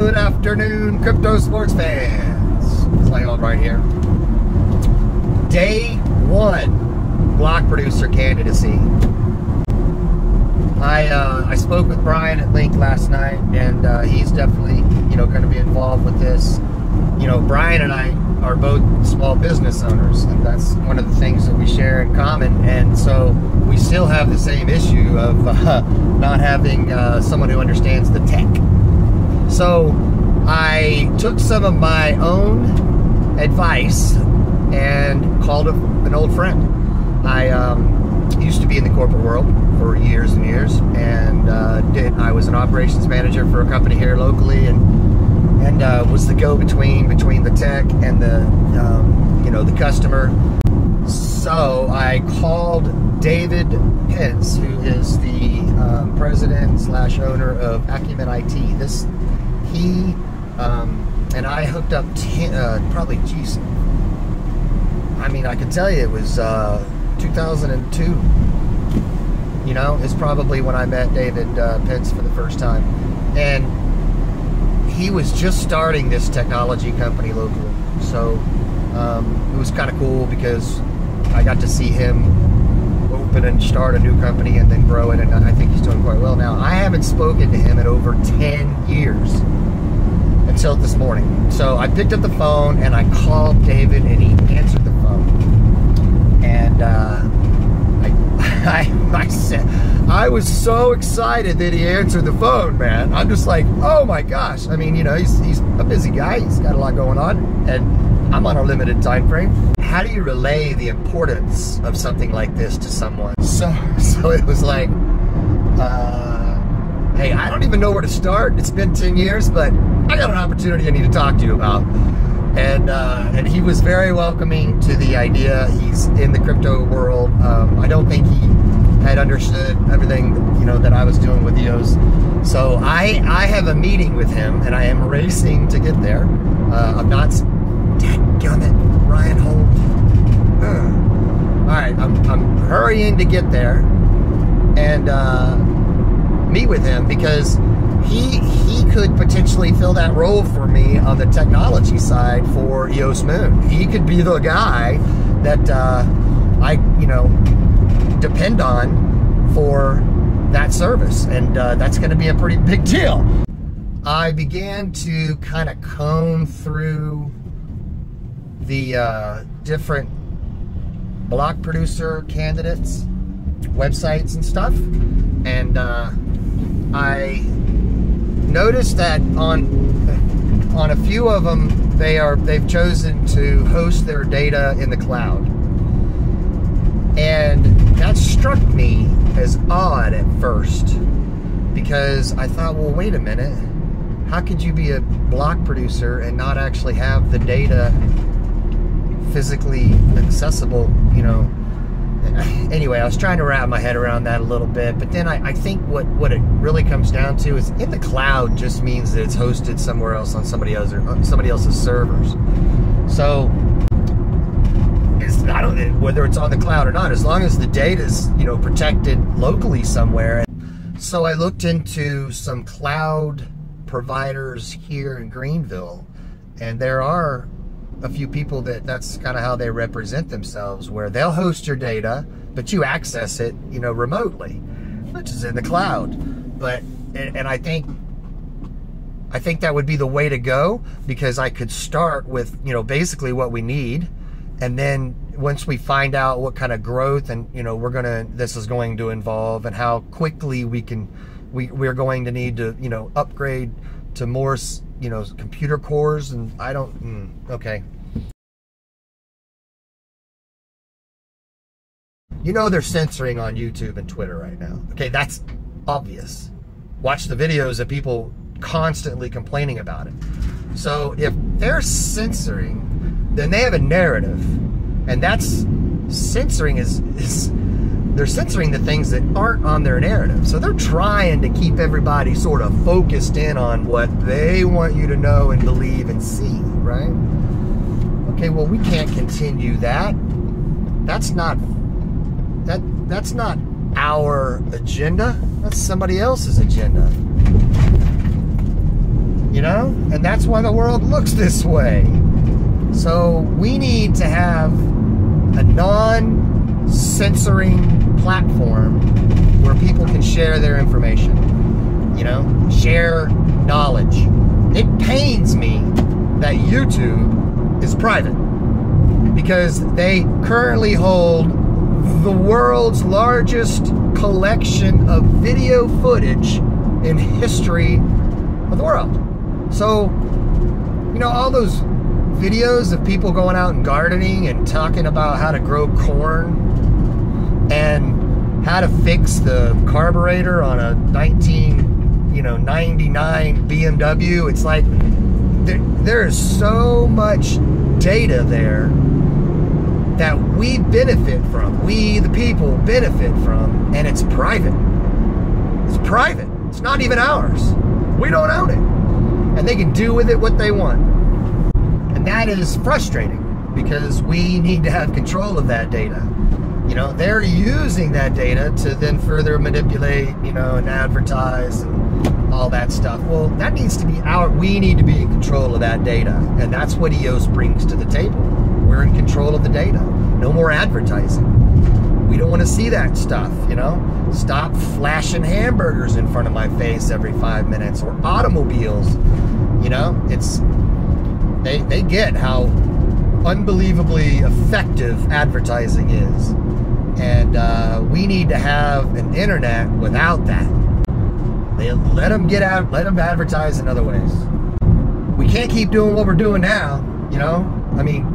Good afternoon, crypto sports fans. It's like on right here. Day 1, block producer candidacy. I spoke with Brian at Link last night, and he's definitely, going to be involved with this. Brian and I are both small business owners, and that's one of the things that we share in common. And so we still have the same issue of not having someone who understands the tech. So I took some of my own advice and called an old friend. I used to be in the corporate world for years and years, and I was an operations manager for a company here locally, and was the go-between between the tech and the the customer. So I called David Pence, who is the president / owner of Acumen IT. He and I hooked up probably, geez, I mean, I can tell you it was 2002. It's probably when I met David Pence for the first time, and he was just starting this technology company locally. So it was kind of cool because I got to see him open and start a new company and then grow it, and I think he's doing quite well now. I haven't spoken to him in over 10 years until this morning. So I picked up the phone and I called David, and he answered the phone. And I said, I was so excited that he answered the phone, man. I'm just like, oh my gosh. I mean, he's a busy guy. He's got a lot going on, and I'm on a limited time frame. How do you relay the importance of something like this to someone? So it was like, hey, I don't even know where to start. It's been 10 years, but I got an opportunity I need to talk to you about. And he was very welcoming to the idea. He's in the crypto world. I don't think he had understood everything, that I was doing with EOS. So I have a meeting with him, and I am racing to get there. I'm not, dadgummit, Ryan Holt. All right, I'm hurrying to get there and meet with him, because he could potentially fill that role for me on the technology side for EOS Moon. He could be the guy that I depend on for that service, and that's going to be a pretty big deal. I began to kind of comb through the different block producer candidates, websites and stuff, and I noticed that on a few of them they've chosen to host their data in the cloud, and that struck me as odd at first, because I thought, well, wait a minute, how could you be a block producer and not actually have the data physically accessible? Anyway, I was trying to wrap my head around that a little bit, but then I think what it really comes down to is, in the cloud just means that it's hosted somewhere else on somebody else's servers. So I don't know whether it's on the cloud or not, as long as the data is protected locally somewhere. So I looked into some cloud providers here in Greenville, and there are a few people that's kind of how they represent themselves, where they'll host your data, but you access it, remotely, which is in the cloud. And I think that would be the way to go, because I could start with, basically what we need, and then once we find out what kind of growth and this is going to involve, and how quickly we're going to need to upgrade to more computer cores, and okay. They're censoring on YouTube and Twitter right now. Okay, that's obvious. Watch the videos of people constantly complaining about it. So if they're censoring, then they have a narrative, and that's censoring they're censoring the things that aren't on their narrative. So they're trying to keep everybody sort of focused in on what they want you to know and believe and see, right? Okay, well, we can't continue that. That's not our agenda. That's somebody else's agenda. you know? And that's why the world looks this way. So we need to have a non-censoring platform where people can share their information, you know, share knowledge. It pains me that YouTube is private because they currently hold the world's largest collection of video footage in history of the world. So, you know, all those videos of people going out and gardening and talking about how to grow corn and how to fix the carburetor on a 1999 BMW. It's like there is so much data there that we benefit from, we the people benefit from, and it's private. It's private. It's not even ours. We don't own it. And they can do with it what they want. And that is frustrating because we need to have control of that data. You know, they're using that data to then further manipulate, you know, and advertise and all that stuff. Well, that needs to be we need to be in control of that data. And that's what EOS brings to the table. We're in control of the data. No more advertising. We don't want to see that stuff, you know? Stop flashing hamburgers in front of my face every 5 minutes, or automobiles, you know? They get how unbelievably effective advertising is. And we need to have an internet without that. Let them advertise in other ways. We can't keep doing what we're doing now, you know? I mean,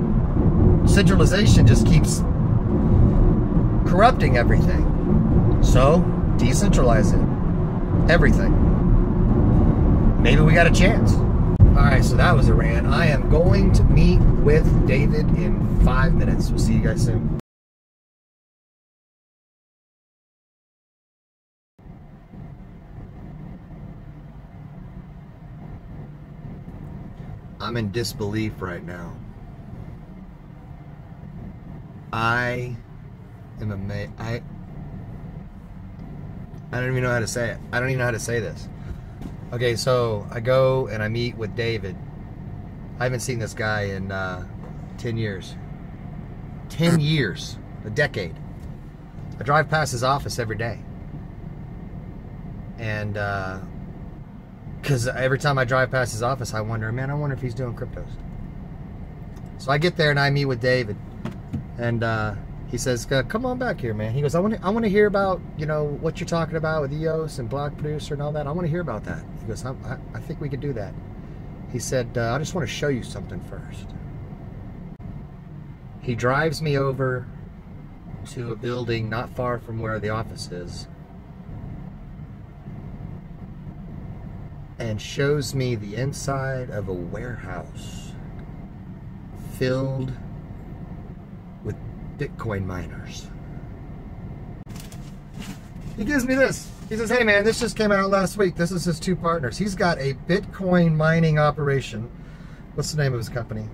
centralization just keeps corrupting everything. So, decentralize it. Everything. Maybe we got a chance. Alright, so that was a rant. I am going to meet with David in 5 minutes. We'll see you guys soon. I'm in disbelief right now. I am amazed. I don't even know how to say it. I don't even know how to say this. Okay, so I go and I meet with David. I haven't seen this guy in 10 years. 10 years. A decade. I drive past his office every day. And, because every time I drive past his office, I wonder if he's doing cryptos. So I get there and I meet with David. And he says, come on back here, man. He goes, I want to hear about, you know, what you're talking about with EOS and Block Producer and all that. I want to hear about that. He goes, I think we could do that. He said, I just want to show you something first. He drives me over to a building not far from where the office is and shows me the inside of a warehouse filled with Bitcoin miners. He gives me this. He says, hey man, this just came out last week. This is his two partners. He's got a Bitcoin mining operation. What's the name of his company?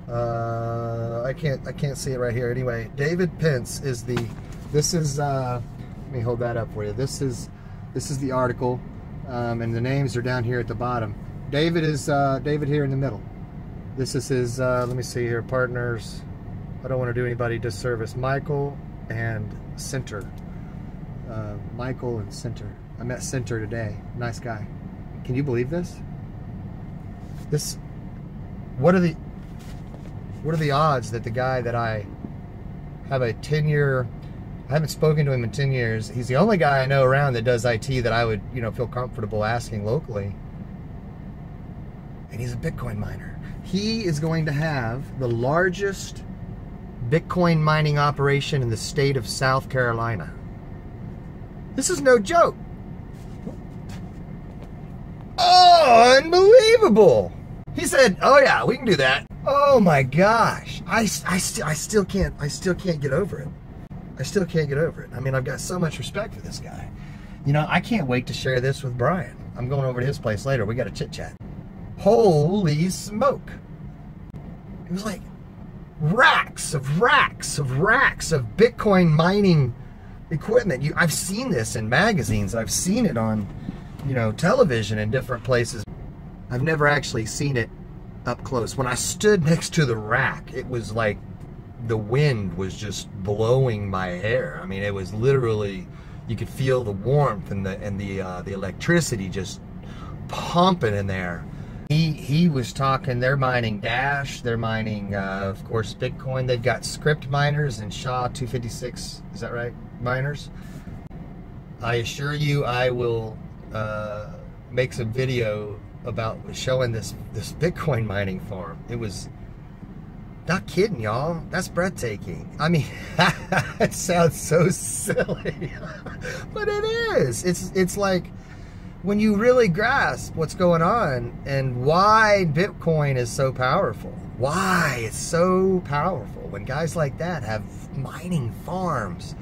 I can't see it right here. Anyway, David Pence is the, this is, let me hold that up for you. This is the article, and the names are down here at the bottom. David is, David here in the middle. This is his, let me see here, partners. I don't want to do anybody disservice. Michael and Center. Michael and Center. I met Center today. Nice guy. Can you believe this? What are the odds that the guy that I have a 10-year, I haven't spoken to him in 10 years. He's the only guy I know around that does IT that I would, you know, feel comfortable asking locally. And he's a Bitcoin miner. He is going to have the largest Bitcoin mining operation in the state of South Carolina. This is no joke. Oh, unbelievable. He said, oh yeah, we can do that. Oh my gosh. I still can't get over it. I still can't get over it. I mean, I've got so much respect for this guy. You know, I can't wait to share this with Brian. I'm going over to his place later. We got a chit chat. Holy smoke. It was like racks of Bitcoin mining equipment. I've seen this in magazines. I've seen it on, you know, television in different places. I've never actually seen it up close. When I stood next to the rack, it was like the wind was just blowing my hair. I mean, it was literally, you could feel the warmth and the electricity just pumping in there. He was talking, they're mining Dash, they're mining, of course, Bitcoin. They've got script miners and SHA-256, is that right, miners? I assure you I will make some video about showing this Bitcoin mining farm. It was, not kidding, y'all, that's breathtaking. I mean, it sounds so silly, but it is. It's like, when you really grasp what's going on and why Bitcoin is so powerful, why it's so powerful, when guys like that have mining farms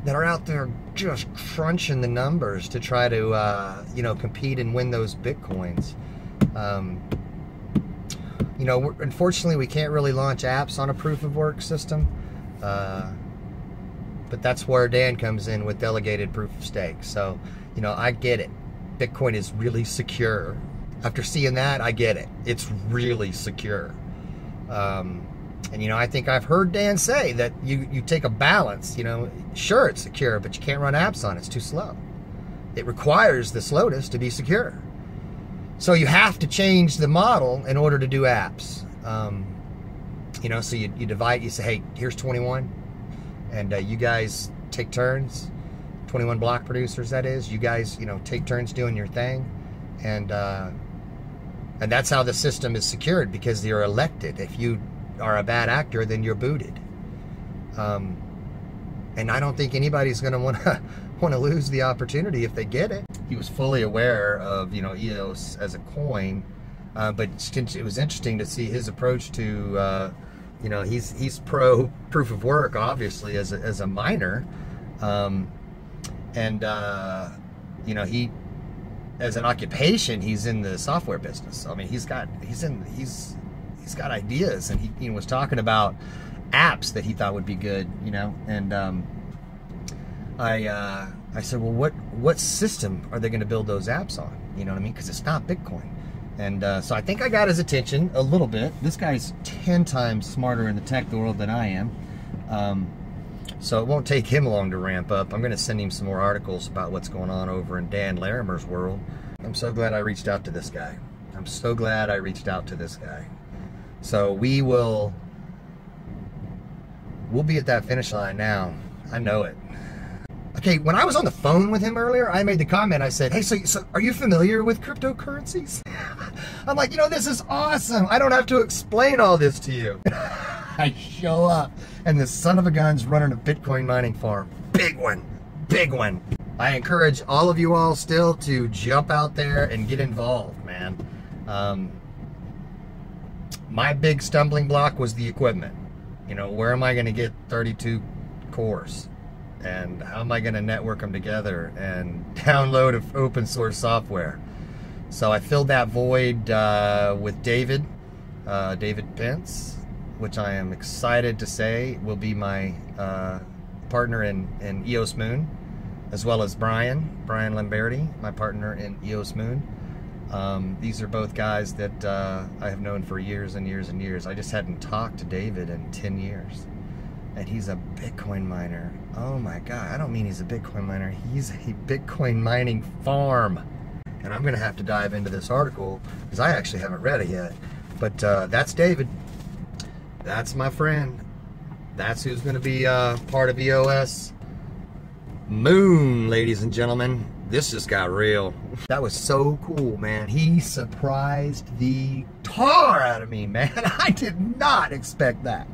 that are out there just crunching the numbers to try to, you know, compete and win those Bitcoins. You know, unfortunately, we can't really launch apps on a proof of work system, but that's where Dan comes in with delegated proof of stake. So, you know, I get it. Bitcoin is really secure. After seeing that, I get it. It's really secure. And, you know, I think I've heard Dan say that you take a balance, you know, sure, it's secure, but you can't run apps on it. It's too slow. It requires the slowness to be secure. So you have to change the model in order to do apps. You know, so you divide, you say, hey, here's 21, and you guys take turns. 21 block producers, that is. You guys, you know, take turns doing your thing, and that's how the system is secured, because you're elected. If you are a bad actor, then you're booted. And I don't think anybody's going to want to lose the opportunity if they get it. He was fully aware of, you know, EOS as a coin, but it was interesting to see his approach to, you know, he's pro proof of work, obviously, as a miner. And you know, he, as an occupation, he's in the software business. I mean, he's got ideas, and he was talking about apps that he thought would be good, you know. And I said, well, what system are they going to build those apps on? You know what I mean? Because it's not Bitcoin. And so I think I got his attention a little bit. This guy's 10 times smarter in the tech world than I am. So it won't take him long to ramp up. I'm going to send him some more articles about what's going on over in Dan Larimer's world. I'm so glad I reached out to this guy. I'm so glad I reached out to this guy. So we'll be at that finish line now. I know it. Okay, when I was on the phone with him earlier, I made the comment. I said, hey, so are you familiar with cryptocurrencies? I'm like, you know, this is awesome. I don't have to explain all this to you. I show up, and this son of a gun's running a Bitcoin mining farm. Big one, big one. I encourage all of you all still to jump out there and get involved, man. My big stumbling block was the equipment. You know, where am I going to get 32 cores? And how am I going to network them together and download open source software? So I filled that void with David Pence, which I am excited to say will be my partner in EOS Moon, as well as Brian Lamberti, my partner in EOS Moon. These are both guys that I have known for years and years and years. I just hadn't talked to David in 10 years. And he's a Bitcoin miner. Oh my God, I don't mean he's a Bitcoin miner. He's a Bitcoin mining farm. And I'm gonna have to dive into this article because I actually haven't read it yet. But that's David. That's my friend. That's who's gonna be part of EOS Moon, ladies and gentlemen. This just got real. That was so cool, man. He surprised the tar out of me, man. I did not expect that.